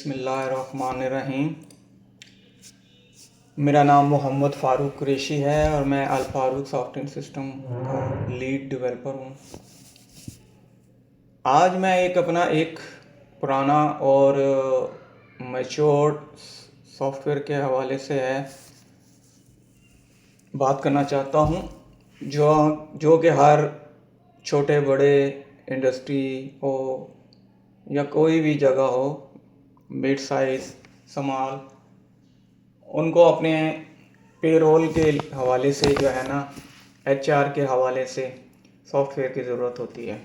बिस्मिल्लाहिर्रहमानिर्रहीम। मेरा नाम मोहम्मद फ़ारूक कुरैशी है और मैं अल फ़ारूक सॉफ्टवेयर सिस्टम का लीड डेवलपर हूँ। आज मैं एक पुराना और मैच्योर्ड सॉफ्टवेयर के हवाले से बात करना चाहता हूँ, जो कि हर छोटे बड़े इंडस्ट्री हो या कोई भी जगह हो, मिड साइज़ स्मॉल, उनको अपने पेरोल के हवाले से जो है ना, एचआर के हवाले से सॉफ्टवेयर की ज़रूरत होती है।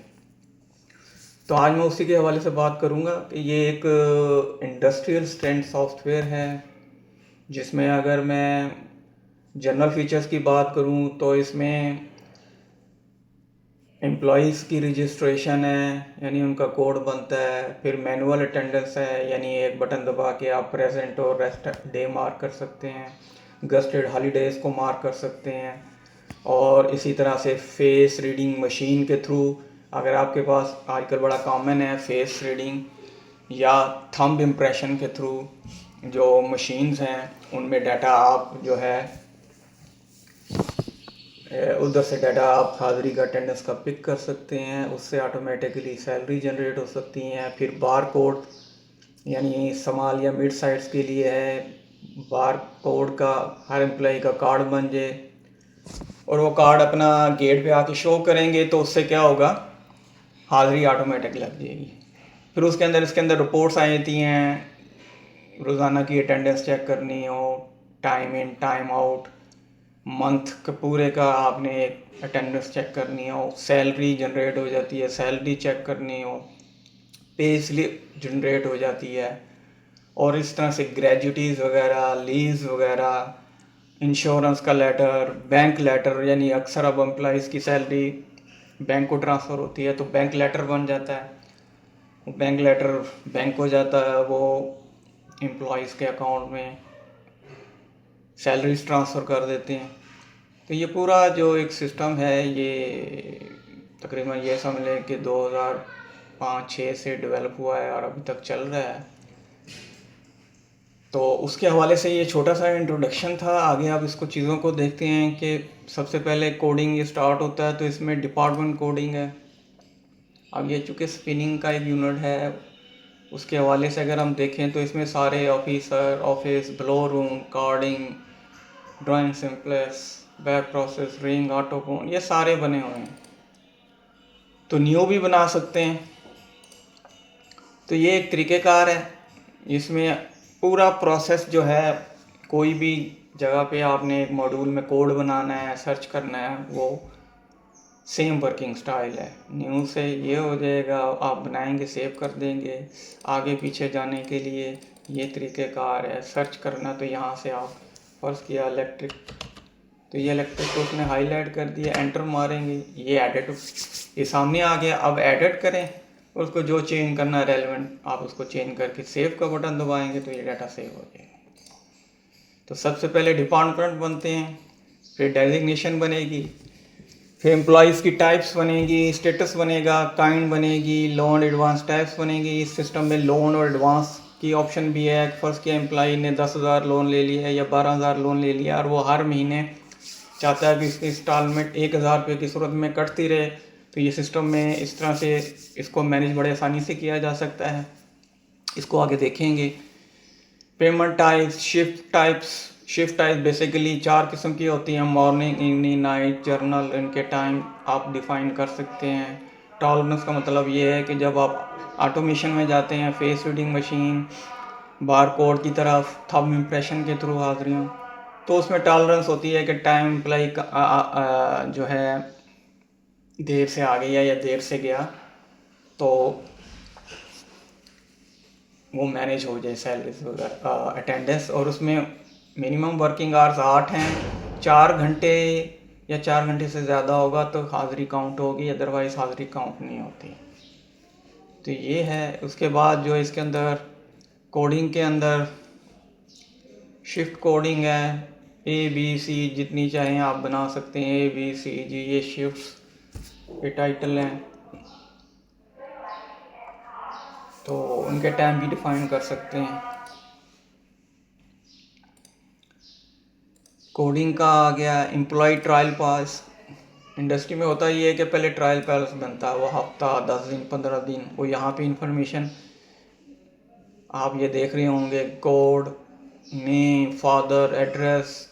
तो आज मैं उसी के हवाले से बात करूँगा कि ये एक इंडस्ट्रियल स्ट्रेंथ सॉफ्टवेयर है, जिसमें अगर मैं जनरल फीचर्स की बात करूँ तो इसमें एम्प्लॉयज़ की रजिस्ट्रेशन है, यानी उनका कोड बनता है। फिर मैनुअल अटेंडेंस है, यानी एक बटन दबा के आप प्रेजेंट और रेस्ट डे मार्क कर सकते हैं, गस्टेड हॉलीडेज़ को मार्क कर सकते हैं। और इसी तरह से फेस रीडिंग मशीन के थ्रू, अगर आपके पास आजकल बड़ा कॉमन है फेस रीडिंग या थंब इम्प्रेशन के थ्रू जो मशीन्स हैं, उनमें डाटा आप जो है उधर से डाटा आप हाज़िरी का अटेंडेंस का पिक कर सकते हैं, उससे ऑटोमेटिकली सैलरी जनरेट हो सकती हैं। फिर बार कोड, यानी स्मॉल या मिड साइज़ के लिए है, बार कोड का हर एम्प्लॉय का कार्ड बन जाए और वो कार्ड अपना गेट पे आके शो करेंगे, तो उससे क्या होगा, हाज़िरी ऑटोमेटिक लग जाएगी। फिर इसके अंदर रिपोर्ट्स आई जाती हैं, रोज़ाना की अटेंडेंस चेक करनी हो, time in time out, month के पूरे का आपने अटेंडेंस चेक करनी हो, सैलरी जनरेट हो जाती है, सैलरी चेक करनी हो, पे स्लिप जनरेट हो जाती है। और इस तरह से ग्रेजुटीज़ वगैरह, लीव्स वगैरह, इंश्योरेंस का लेटर, बैंक लेटर, यानी अक्सर अब एम्प्लॉइज़ की सैलरी बैंक को ट्रांसफ़र होती है तो बैंक लेटर बन जाता है। बैंक लेटर बैंक हो जाता है, वो एम्प्लॉइज़ के अकाउंट में सैलरीज ट्रांसफ़र कर देते हैं। तो ये पूरा जो एक सिस्टम है, ये तकरीबन ये समझ लें कि 2005-06 से डेवलप हुआ है और अभी तक चल रहा है। तो उसके हवाले से ये छोटा सा इंट्रोडक्शन था। आगे आप इसको चीज़ों को देखते हैं कि सबसे पहले कोडिंग स्टार्ट होता है, तो इसमें डिपार्टमेंट कोडिंग है। अब ये चूँकि स्पिनिंग का एक यूनिट है, उसके हवाले से अगर हम देखें तो इसमें सारे officer, office, blow room, carding, drawing simplex, back process, ring, autocone, ये सारे बने हुए हैं। तो न्यू भी बना सकते हैं। तो ये एक तरीक़ेकार है, इसमें पूरा प्रोसेस जो है, कोई भी जगह पे आपने एक मॉड्यूल में कोड बनाना है, सर्च करना है, वो सेम वर्किंग स्टाइल है। न्यू से ये हो जाएगा, आप बनाएंगे, सेव कर देंगे। आगे पीछे जाने के लिए ये तरीक़ेकार है। सर्च करना तो यहाँ से आप फर्स्ट किया इलेक्ट्रिक, तो ये इलेक्ट्रिक को उसने हाईलाइट कर दिया, एंटर मारेंगे, ये एडिट, ये सामने आ गया। अब एडिट करें, उसको जो चेंज करना है रेलेवेंट, आप उसको चेंज करके सेव का बटन दबाएंगे तो ये डाटा सेव हो जाएगा। तो सबसे पहले डिपार्टमेंट बनते हैं, फिर डेजिग्नेशन बनेगी, फिर एम्प्लॉयज़ की टाइप्स बनेगी, स्टेटस बनेगा, काइंड बनेगी, लोन एडवांस टाइप्स बनेगी। इस सिस्टम में लोन और एडवांस की ऑप्शन भी है। फर्स्ट के एम्प्लॉय ने 10,000 लोन ले लिया या 12,000 लोन ले लिया और वो हर महीने चाहता है कि इसकी इंस्टॉलमेंट 1,000 रुपये की सूरत में कटती रहे, तो ये सिस्टम में इस तरह से इसको मैनेज बड़े आसानी से किया जा सकता है। इसको आगे देखेंगे। Payment types, shift types basically 4 किस्म की होती हैं, मॉर्निंग, इवनिंग, नाइट, जर्नल। इनके टाइम आप डिफ़ाइन कर सकते हैं। टॉलरेंस का मतलब ये है कि जब आप ऑटोमेशन में जाते हैं, face reading machine, bar code की तरफ, थंब इम्प्रेशन के थ्रू हाज़िरियों, तो उसमें टॉलरेंस होती है कि टाइम एम्प्लॉय का जो है देर से आ गया या देर से गया, तो वो मैनेज हो जाए सैलरीज वगैरह, अटेंडेंस। और उसमें मिनिमम वर्किंग आवर्स 8 हैं। 4 घंटे या 4 घंटे से ज़्यादा होगा तो हाज़िरी काउंट होगी, अदरवाइज़ हाज़िरी काउंट नहीं होती। तो ये है। उसके बाद जो इसके अंदर कोडिंग के अंदर शिफ्ट कोडिंग है, ABC जितनी चाहें आप बना सकते हैं, ABCG, ये शिफ्ट्स के टाइटल हैं। तो उनके टाइम भी डिफाइन कर सकते हैं। कोडिंग का आ गया एम्प्लॉय ट्रायल पास। इंडस्ट्री में होता ये है कि पहले ट्रायल पास बनता है, वो हफ्ता 10 दिन 15 दिन, वो यहाँ पे इंफॉर्मेशन आप ये देख रहे होंगे, code, name, father, address,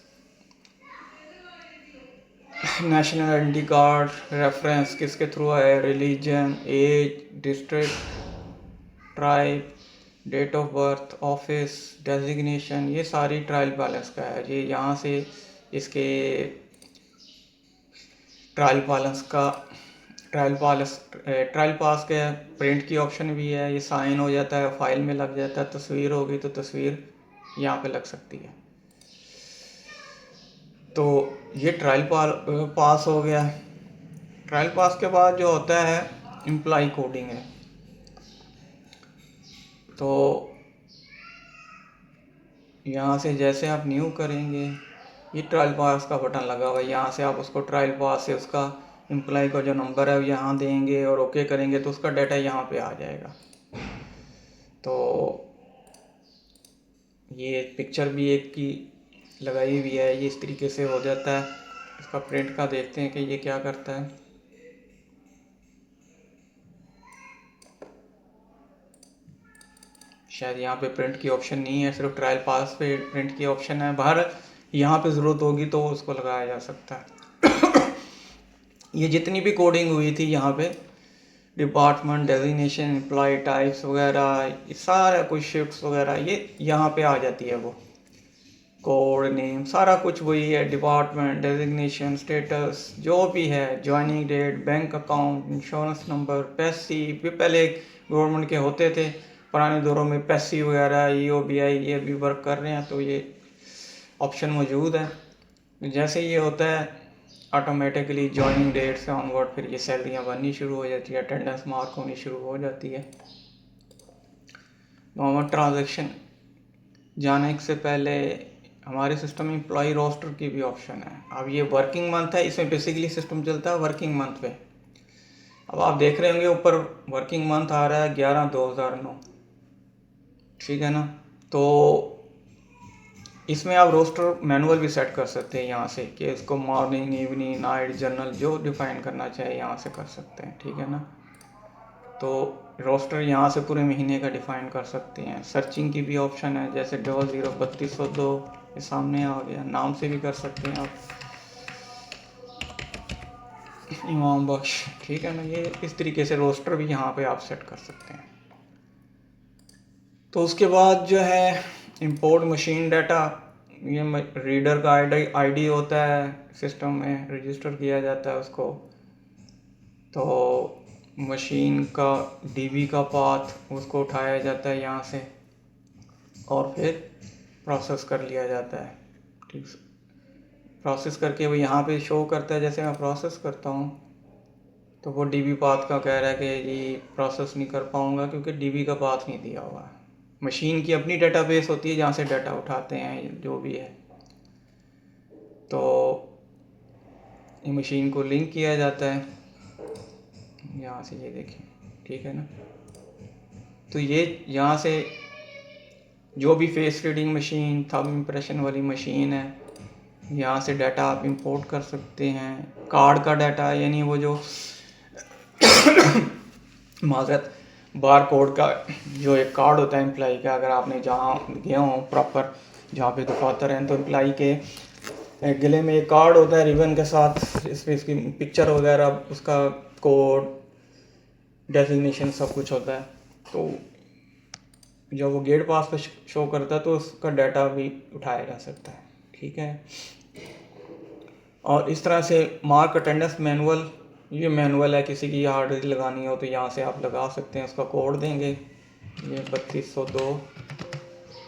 national identity card, reference किसके थ्रू है, religion, age, district, tribe, date of birth, office, designation, ये सारी ट्रायल बैलेंस का है। ये यहाँ से इसके ट्रायल पास के प्रिंट की ऑप्शन भी है, ये साइन हो जाता है, फाइल में लग जाता है, तस्वीर होगी तो तस्वीर यहाँ पे लग सकती है। तो ये ट्रायल पास हो गया। ट्रायल पास के बाद जो होता है एम्प्लॉय कोडिंग है। तो यहाँ से जैसे आप न्यू करेंगे, ये ट्रायल पास का बटन लगा हुआ है, यहाँ से आप उसको ट्रायल पास से उसका एम्प्लॉय का जो नंबर है वो यहाँ देंगे और ओके करेंगे तो उसका डाटा यहाँ पे आ जाएगा। तो ये पिक्चर भी एक की लगाई हुई है, ये इस तरीके से हो जाता है। इसका प्रिंट का देखते हैं कि ये क्या करता है। शायद यहाँ पे प्रिंट की ऑप्शन नहीं है, सिर्फ ट्रायल पास पे प्रिंट की ऑप्शन है। बाहर यहाँ पे ज़रूरत होगी तो उसको लगाया जा सकता है। ये जितनी भी कोडिंग हुई थी यहाँ पे, डिपार्टमेंट, डेजिग्नेशन, एम्प्लॉय टाइप्स वगैरह, ये सारा कुछ शिफ्ट्स वगैरह ये यहाँ पे आ जाती है। वो कोड नेम सारा कुछ वही है, डिपार्टमेंट, डेजिग्नेशन, स्टेटस जो भी है, joining date, bank account, insurance number, पैसी भी पहले गवर्नमेंट के होते थे पुराने दौरों में, पैसी वगैरह, EOBI ये भी वर्क कर रहे हैं तो ये ऑप्शन मौजूद है। जैसे ये होता है ऑटोमेटिकली ज्वाइनिंग डेट से ऑनवर्ड फिर ये सैलरियाँ बननी शुरू हो जाती है, अटेंडेंस मार्क होनी शुरू हो जाती है। नॉर्मल ट्रांजैक्शन जाने से पहले हमारे सिस्टम में एम्प्लॉय रोस्टर की भी ऑप्शन है। अब ये वर्किंग मंथ है, इसमें बेसिकली सिस्टम चलता है वर्किंग मंथ पे। अब आप देख रहे होंगे ऊपर वर्किंग मंथ आ रहा है 11/2009, ठीक है ना। तो इसमें आप रोस्टर मैनुअल भी सेट कर सकते हैं यहाँ से कि इसको मॉर्निंग, इवनिंग, नाइट, जनरल जो डिफाइन करना चाहे यहाँ से कर सकते हैं, ठीक है ना। तो रोस्टर यहाँ से पूरे महीने का डिफाइन कर सकते हैं। सर्चिंग की भी ऑप्शन है, जैसे 003202 ये सामने आ गया, नाम से भी कर सकते हैं आप, इमाम बख्श, ठीक है ना। ये इस तरीके से रोस्टर भी यहाँ पे आप सेट कर सकते हैं। तो उसके बाद जो है इंपोर्ट मशीन डाटा, ये रीडर का आईडी होता है, सिस्टम में रजिस्टर किया जाता है उसको। तो मशीन का डीबी का पाथ उसको उठाया जाता है यहाँ से और फिर प्रोसेस कर लिया जाता है, ठीक। प्रोसेस करके वो यहाँ पे शो करता है। जैसे मैं प्रोसेस करता हूँ तो वो डीबी पाथ का कह रहा है कि ये प्रोसेस नहीं कर पाऊँगा क्योंकि डीबी का पाथ नहीं दिया हुआ है। मशीन की अपनी डेटाबेस होती है जहाँ से डाटा उठाते हैं जो भी है। तो ये मशीन को लिंक किया जाता है यहाँ से, ये देखें, ठीक है ना। तो ये यहाँ से जो भी face reading machine, thumb impression वाली मशीन है, यहाँ से डाटा आप इंपोर्ट कर सकते हैं। कार्ड का डाटा यानी वो जो माजरत बार कोड का जो एक कार्ड होता है एम्प्लॉई का, अगर आपने जहाँ गए हों प्रॉपर जहाँ पे दफातर हैं तो एम्प्लॉई के गले में एक कार्ड होता है रिबन के साथ, इसमें इसकी पिक्चर वगैरह, उसका कोड, डेजिग्नेशन सब कुछ होता है। तो जब वो गेट पास पे शो करता है तो उसका डाटा भी उठाया जा सकता है, ठीक है। और इस तरह से मार्क अटेंडेंस मैनुअल, ये मैनुअल है, किसी की हार्ड डिस्क लगानी हो तो यहाँ से आप लगा सकते हैं। उसका कोड देंगे, ये 3202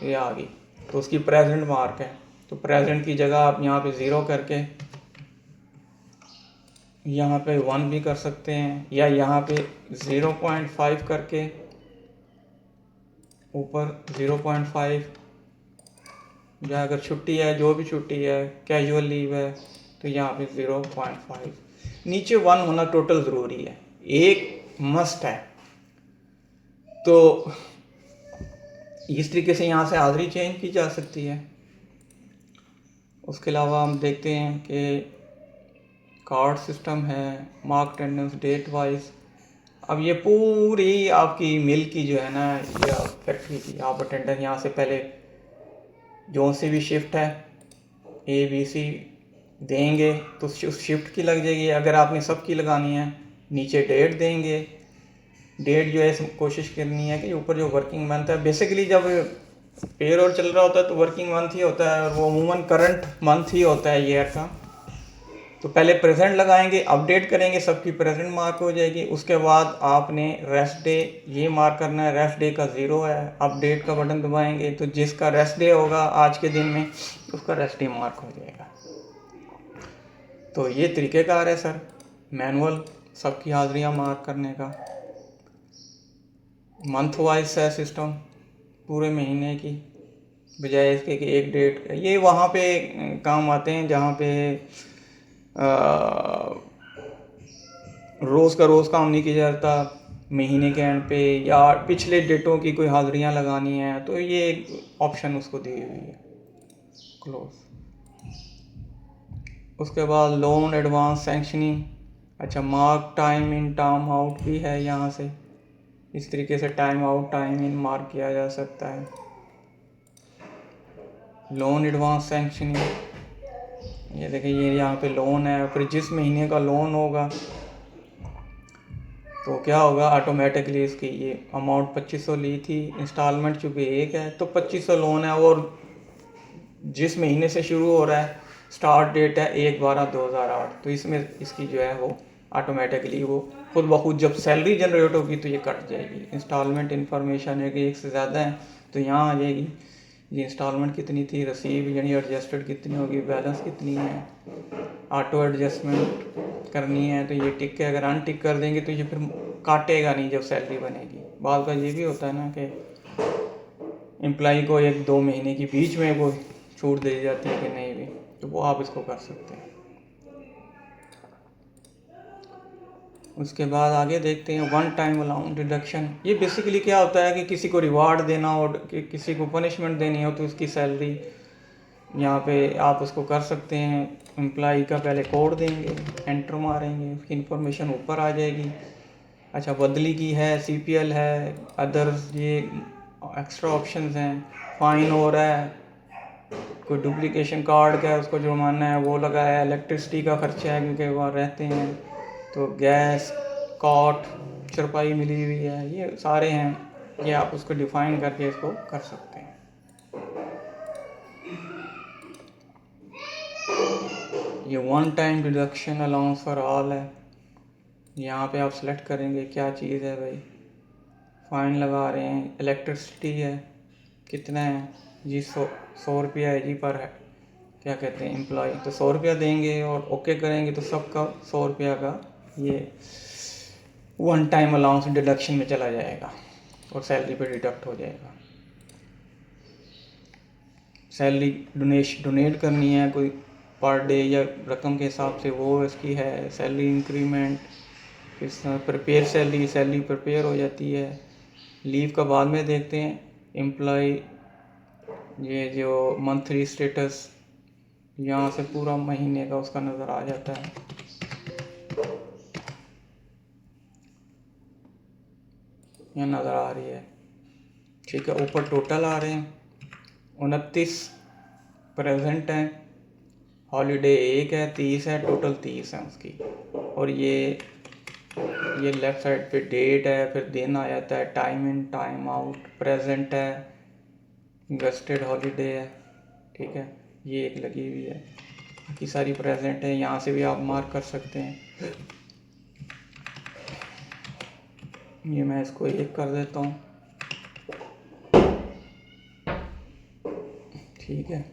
ये आ गई, तो उसकी प्रेजेंट मार्क है। तो प्रेजेंट की जगह आप यहाँ पे 0 करके यहाँ पे 1 भी कर सकते हैं, या यहाँ पे 0.5 करके ऊपर 0.5, या अगर छुट्टी है, जो भी छुट्टी है, कैजुअल लीव है तो यहाँ पे 0.5, नीचे 1 होना टोटल ज़रूरी है, एक मस्ट है। तो इस तरीके से यहाँ से हाज़िरी चेंज की जा सकती है। उसके अलावा हम देखते हैं कि कार्ड सिस्टम है, मार्क अटेंडेंस डेट वाइज। अब ये पूरी आपकी मिल की जो है ना या फैक्ट्री की, आप अटेंडेंस यहाँ से पहले जो सी भी शिफ्ट है ABC देंगे तो उस शिफ्ट की लग जाएगी। अगर आपने सबकी लगानी है नीचे डेट देंगे। डेट जो है कोशिश करनी है कि ऊपर जो वर्किंग मंथ है, बेसिकली जब पेरोल चल रहा होता है तो वर्किंग मंथ ही होता है और वो अमूमन करंट मंथ ही होता है ईयर का। तो पहले प्रेजेंट लगाएंगे, अपडेट करेंगे, सबकी प्रेजेंट मार्क हो जाएगी। उसके बाद आपने रेस्ट डे ये मार्क करना है, रेस्ट डे का 0 है, अपडेट का बटन दबाएंगे तो जिसका रेस्ट डे होगा आज के दिन में उसका रेस्ट डे मार्क हो जाएगा। तो ये तरीक़ेकार है सर मैनुअल सबकी हाज़िरियाँ मार्क करने का। मंथ वाइज है सिस्टम पूरे महीने की, बजाय इसके कि एक डेट का। ये वहाँ पे काम आते हैं जहाँ पे रोज़ का रोज़ काम नहीं किया जाता, महीने के एंड पे या पिछले डेटों की कोई हाज़िरियाँ लगानी है तो ये एक ऑप्शन उसको दी हुई है क्लोज। उसके बाद लोन एडवांस सैंक्शनिंग। अच्छा, mark time in time out भी है यहाँ से, इस तरीके से time out time in mark किया जा सकता है। लोन एडवांस सैंक्शनिंग, ये देखिए ये यहाँ पे लोन है, फिर जिस महीने का लोन होगा तो क्या होगा ऑटोमेटिकली इसकी ये अमाउंट 2500 ली थी, इंस्टॉलमेंट चूँकि एक है तो 2500 लोन है और जिस महीने से शुरू हो रहा है स्टार्ट डेट है 1/12/2008, तो इसमें इसकी जो है वो ऑटोमेटिकली वो खुद ब खुद जब सैलरी जनरेट होगी तो ये कट जाएगी। इंस्टॉलमेंट इन्फॉर्मेशन है कि एक से ज़्यादा है तो यहाँ आ जाएगी ये इंस्टॉलमेंट कितनी थी, रसीव यानी एडजस्टेड कितनी होगी, बैलेंस कितनी है, ऑटो एडजस्टमेंट करनी है तो ये टिक है। अगर अनटिक कर देंगे तो ये फिर काटेगा नहीं जब सैलरी बनेगी। बाद का ये भी होता है ना कि एम्प्लॉई को 1-2 महीने की बीच में वो छूट दी जाती है कि नहीं भी, तो वो आप इसको कर सकते हैं। उसके बाद आगे देखते हैं वन टाइम अलाउंस डिडक्शन। ये बेसिकली क्या होता है कि किसी को रिवार्ड देना हो कि किसी को पनिशमेंट देनी हो तो उसकी सैलरी यहाँ पे आप उसको कर सकते हैं। एम्प्लॉई का पहले कोड देंगे, एंटर मारेंगे, उसकी इन्फॉर्मेशन ऊपर आ जाएगी। अच्छा, बदली की है, CPL है, अदर्स ये एक्स्ट्रा ऑप्शंस हैं, फ़ाइन हो रहा है, कोई डुप्लीकेशन कार्ड का है उसको जुर्माना है वो लगा है, इलेक्ट्रिसिटी का खर्चा है क्योंकि वहाँ रहते हैं तो गैस कॉट चरपाई मिली हुई है, ये सारे हैं, ये आप उसको डिफ़ाइन करके इसको कर सकते हैं। ये one time deduction allowance for all है, यहाँ पे आप सेलेक्ट करेंगे क्या चीज़ है भाई। फ़ाइन लगा रहे हैं, इलेक्ट्रिसिटी है, कितना है जी, 100 रुपया है जी पर है क्या कहते हैं एम्प्लॉय, तो 100 रुपया देंगे और ओके करेंगे तो सबका 100 रुपया का ये वन टाइम अलाउंस डिडक्शन में चला जाएगा और सैलरी पे डिडक्ट हो जाएगा। सैलरी डोनेट करनी है कोई पर डे या रकम के हिसाब से वो इसकी है। सैलरी इंक्रीमेंट, इस प्रिपेयर सैलरी प्रिपेयर हो जाती है। लीव का बाद में देखते हैं। एम्प्लॉय ये जो मंथली स्टेटस यहाँ से पूरा महीने का उसका नज़र आ जाता है। यहाँ नज़र आ रही है, ठीक है। ऊपर टोटल आ रहे हैं 29 प्रेजेंट है, हॉलीडे 1 है, 30 है, टोटल 30 है उसकी। और ये लेफ़्ट साइड पे डेट है, फिर दिन आ जाता है, time in time out, present है, वेस्टेड हॉलीडे है, ठीक है। ये एक लगी हुई है, बाकी सारी प्रेजेंट है। यहाँ से भी आप मार्क कर सकते हैं। ये मैं इसको 1 कर देता हूँ, ठीक है।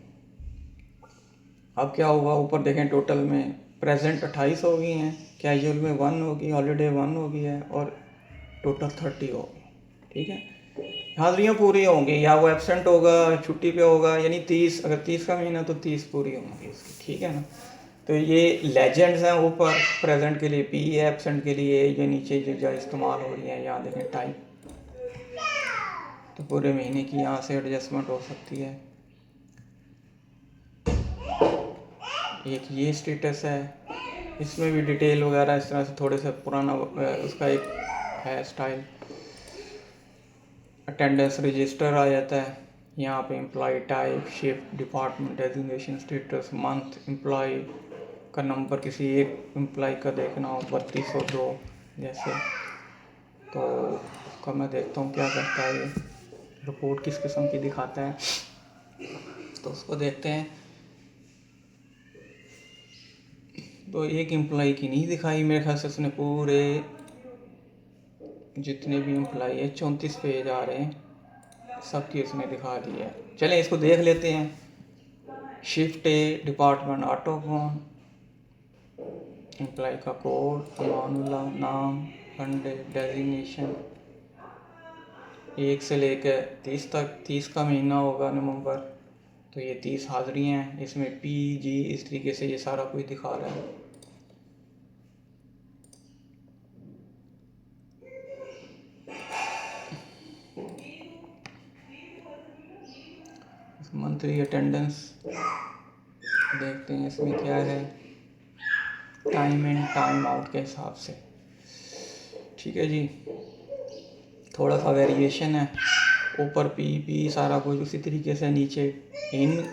अब क्या हुआ, ऊपर देखें टोटल में प्रेजेंट 28 हो गई हैं, कैजुअल में 1 होगी, हॉलीडे 1 हो गई है और टोटल 30 होगी, ठीक है। हाज़िरियाँ पूरी होंगी, या वो एब्सेंट होगा, छुट्टी पे होगा, यानी 30, अगर 30 का महीना तो 30 पूरी होंगी इसकी, ठीक है ना। तो ये लेजेंड्स हैं ऊपर, प्रेजेंट के लिए P है, एब्सेंट के लिए ये नीचे जो इस्तेमाल हो रही है, यहाँ देखें टाइप, तो पूरे महीने की यहाँ से एडजस्टमेंट हो सकती है। एक ये स्टेटस है, इसमें भी डिटेल वगैरह इस तरह से थोड़े से पुराना उसका एक है स्टाइल। अटेंडेंस रजिस्टर आ जाता है यहाँ पे, employee type, shift, department, designation, status, month, employee का नंबर, किसी एक एम्प्लॉय का देखना हो 3202 जैसे, तो उसका मैं देखता हूँ क्या करता है ये, रिपोर्ट किस किस्म की दिखाता है, तो उसको देखते हैं। तो एक एम्प्लॉय की नहीं दिखाई मेरे ख्याल से, उसने पूरे जितने भी एम्प्लॉय है 34 पेज आ रहे हैं सबकी उसने दिखा दी है। चलें इसको देख लेते हैं। शिफ्ट ए, डिपार्टमेंट ऑटोफोन, एम्प्लॉय का कोड, अमानुल्लाह, नाम, फंडे, डेजिग्नेशन, 1 से लेकर 30 तक, 30 का महीना होगा नवंबर, तो ये 30 हाज़िरी हैं। इसमें पी जी इस तरीके से ये सारा कुछ दिखा रहा है। मंथली अटेंडेंस देखते हैं इसमें क्या है, टाइम इन टाइम आउट के हिसाब से। ठीक है जी, थोड़ा सा वेरिएशन है, ऊपर पी सारा कुछ उसी तरीके से, नीचे इन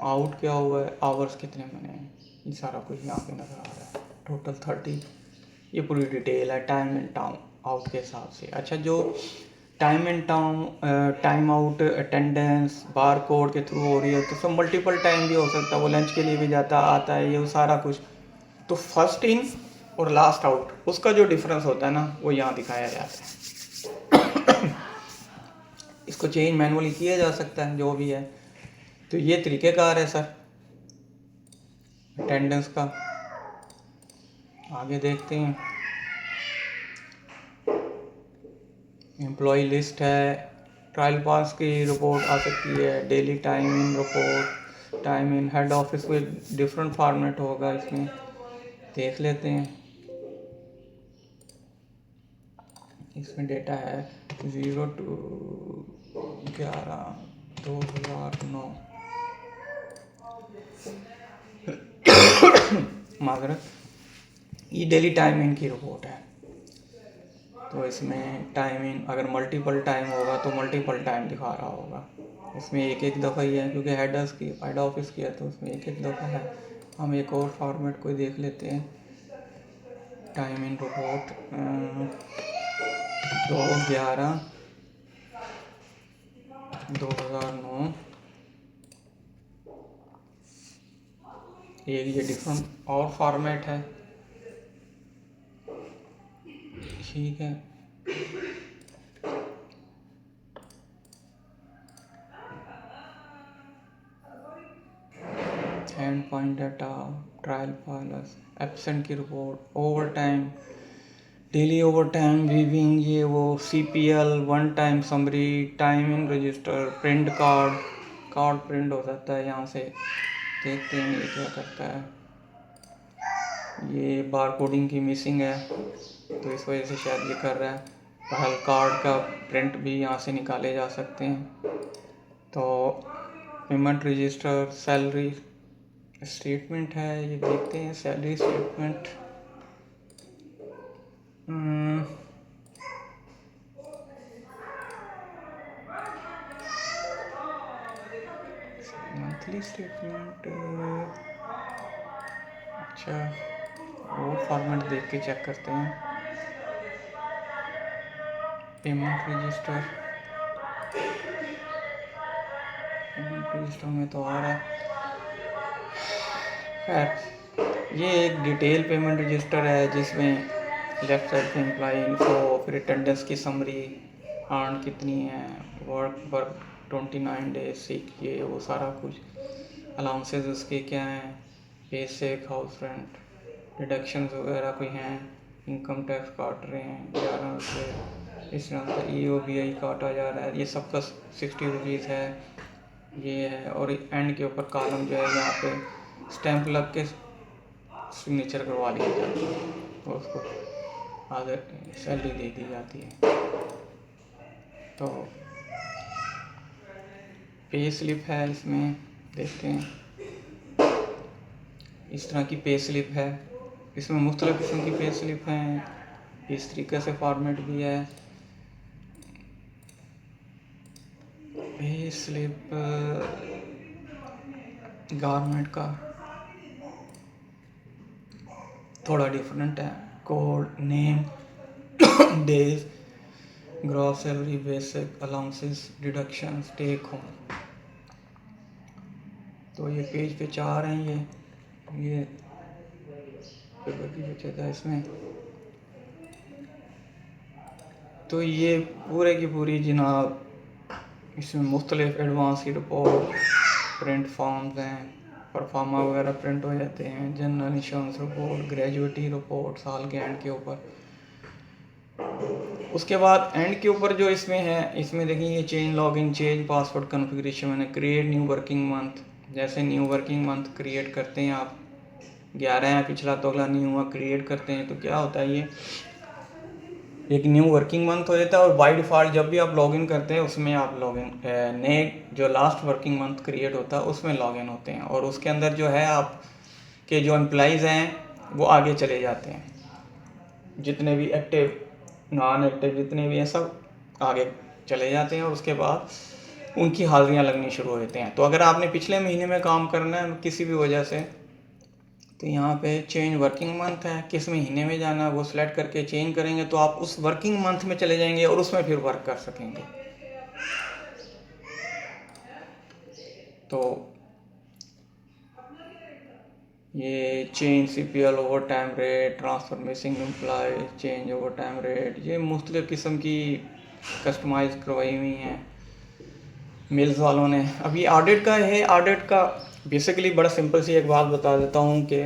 आउट क्या हुआ है, आवर्स कितने बने हैं, ये सारा कुछ यहाँ पे नज़र आ रहा है। टोटल 30, ये पूरी डिटेल है टाइम इन टाइम आउट के हिसाब से। अच्छा, जो time in time out attendance bar code के थ्रू हो रही है, तो सब मल्टीपल टाइम भी हो सकता है, वो लंच के लिए भी जाता आता है, ये सारा कुछ। तो फर्स्ट इन और लास्ट आउट, उसका जो डिफरेंस होता है ना, वो यहाँ दिखाया जाता है। इसको चेंज मैनुअली किया जा सकता है जो भी है। तो ये तरीक़ेकार है सर अटेंडेंस का। आगे देखते हैं, एम्प्लॉय लिस्ट है, ट्रायल पास की रिपोर्ट आ सकती है, daily time in report, time in head office में डिफरेंट फॉर्मेट होगा, इसमें देख लेते हैं। इसमें डेटा है 0 to 11/2009 माजरत, ये डेली टाइम इन की रिपोर्ट है। तो इसमें टाइम इन अगर मल्टीपल टाइम होगा तो मल्टीपल टाइम दिखा रहा होगा, इसमें एक दफ़ा ही है क्योंकि हेड ऑफिस की है, तो उसमें एक दफ़ा है। हम एक और फॉर्मेट कोई देख लेते हैं, टाइम इन रिपोर्ट 2/11/2009, एक ये डिफरेंट और फॉर्मेट है। ठीक है, end point data, trial files, absent की report, overtime, daily overtime, weaving, ये वो, CPL, one time summary, time in register, print card print हो जाता है यहाँ से। देखते हैं ये क्या करता है। ये बार कोडिंग की मिसिंग है तो इस वजह से शायद ये कर रहा है। पहल कार्ड का प्रिंट भी यहाँ से निकाले जा सकते हैं। तो पेमेंट रजिस्टर, सैलरी स्टेटमेंट है, ये देखते हैं सैलरी स्टेटमेंट। मंथली स्टेटमेंट, अच्छा वो फॉर्मेट देख के चेक करते हैं। पेमेंट रजिस्टर में तो आ रहा है। खैर, ये एक डिटेल पेमेंट रजिस्टर है जिसमें लेफ्ट साइड पे एम्प्लॉय इन्फो, फिर अटेंडेंस की समरी, अर्न कितनी है, वर्क 29 डेज, सिक, ये वो सारा कुछ, अलाउंसेस उसके क्या हैं, बेसिक, हाउस रेंट, डिडक्शंस वगैरह कोई हैं, इनकम टैक्स काट रहे हैं 11 रुपये, इस तरह से EOBI काटा जा रहा है, ये सबका 60 रुपीज़ है, ये है। और एंड के ऊपर कॉलम जो है यहाँ पे स्टैंप लग के सिग्नेचर करवा ली जाती है और उसको आगे सैलरी दे दी जाती है। तो पे स्लिप है, इसमें देखते हैं इस तरह की पे स्लिप है। इसमें मुख्तलिफ़ किस्म की पे स्लिप हैं, इस तरीके से फॉर्मेट भी है। पे स्लिप गारमेंट का थोड़ा डिफरेंट है। Code name days gross salary basic allowances deductions take home. तो ये पेज पे 4 हैं। ये पेपर की बचत है इसमें। तो ये पूरे की पूरी जनाब इसमें मुख्तलिफ एडवांस की रिपोर्ट प्रिंट फॉर्म्स हैं, परफार्मा वगैरह प्रिंट हो जाते हैं, general insurance report, gratuity report साल के एंड के ऊपर। उसके बाद एंड के ऊपर जो इसमें है, इसमें देखिए ये change login, change password configuration, मैंने क्रिएट न्यू वर्किंग मंथ। जैसे न्यू वर्किंग मंथ क्रिएट करते हैं आप, 11 है पिछला तो अगला न्यू हुआ, क्रिएट करते हैं तो क्या होता है, ये एक न्यू वर्किंग मंथ हो जाता है। और बाय डिफ़ॉल्ट जब भी आप लॉगिन करते हैं उसमें आप लॉगिन नए जो लास्ट वर्किंग मंथ क्रिएट होता है उसमें लॉगिन होते हैं, और उसके अंदर जो है आप के जो एम्प्लॉइज़ हैं वो आगे चले जाते हैं, जितने भी एक्टिव नॉन एक्टिव जितने भी हैं सब आगे चले जाते हैं, और उसके बाद उनकी हाज़िरियाँ लगनी शुरू हो जाते हैं। तो अगर आपने पिछले महीने में काम करना है किसी भी वजह से, तो यहाँ पे चेंज वर्किंग मंथ है, किस महीने में जाना है वो सिलेक्ट करके चेंज करेंगे तो आप उस वर्किंग मंथ में चले जाएंगे और उसमें फिर वर्क कर सकेंगे। तो ये change CPL overtime rate, transfer missing employee, change overtime rate, ये मुख्तलिफ़ किस्म की कस्टमाइज़ करवाई हुई हैं मिल्स वालों ने। अभी ऑडिट का है, ऑडिट का बेसिकली बड़ा सिंपल सी एक बात बता देता हूँ कि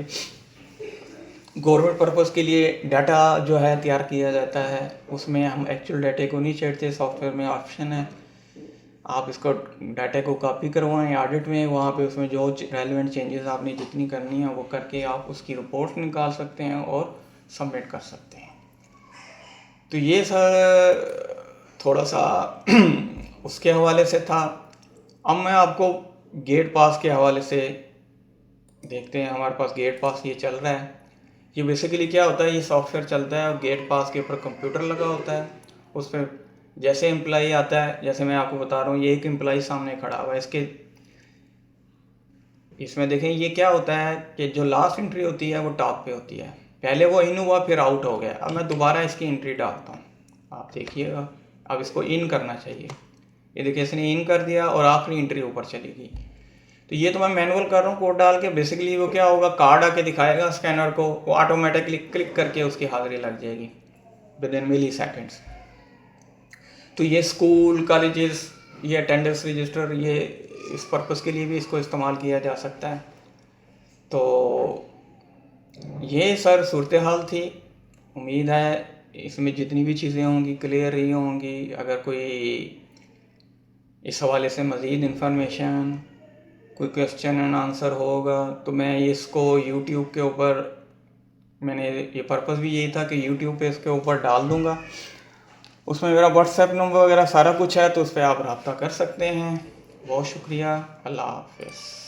गवर्नमेंट पर्पज़ के लिए डाटा जो है तैयार किया जाता है, उसमें हम एक्चुअल डाटे को नहीं छेड़ते। सॉफ्टवेयर में ऑप्शन है, आप इसको डाटा को कॉपी करवाएं ऑडिट में, वहाँ पे उसमें जो रेलिवेंट चेंजेस आपने जितनी करनी है वो करके आप उसकी रिपोर्ट निकाल सकते हैं और सबमिट कर सकते हैं। तो ये सर थोड़ा सा उसके हवाले से था। अब मैं आपको गेट पास के हवाले से देखते हैं। हमारे पास गेट पास ये चल रहा है। ये बेसिकली क्या होता है, ये सॉफ्टवेयर चलता है और गेट पास के ऊपर कंप्यूटर लगा होता है। उस पर जैसे एम्प्लॉई आता है, जैसे मैं आपको बता रहा हूँ, ये एक एम्प्लॉई सामने खड़ा हुआ है, इसमें देखें ये क्या होता है कि जो लास्ट एंट्री होती है वो टॉप पे होती है। पहले वो इन हुआ फिर आउट हो गया। अब मैं दोबारा इसकी एंट्री डालता हूँ, आप देखिएगा। अब इसको इन करना चाहिए, ये देखिए इसने इन कर दिया और आखिरी एंट्री ऊपर चली गई। तो ये तो मैं मैनुअल कर रहा हूँ कोड डाल के। बेसिकली वो क्या होगा, कार्ड आके दिखाएगा स्कैनर को, वो ऑटोमेटिकली क्लिक करके उसकी हाजिरी लग जाएगी विद इन मिली सेकेंड्स। तो ये स्कूल कॉलेजेस, ये अटेंडेंस रजिस्टर, ये इस पर्पज़ के लिए भी इसको इस्तेमाल किया जा सकता है। तो ये सर सूरत हाल थी। उम्मीद है इसमें जितनी भी चीज़ें होंगी क्लियर रही होंगी। अगर कोई इस हवाले से मज़ीद इन्फॉर्मेशन, कोई क्वेश्चन एंड आंसर होगा तो मैं इसको यूट्यूब के ऊपर, मैंने ये पर्पज़ भी यही था कि यूट्यूब पे इसके ऊपर डाल दूँगा। उसमें मेरा व्हाट्सएप नंबर वगैरह सारा कुछ है, तो उस पर आप रब्ता कर सकते हैं। बहुत शुक्रिया, अल्लाह हाफ़िज़।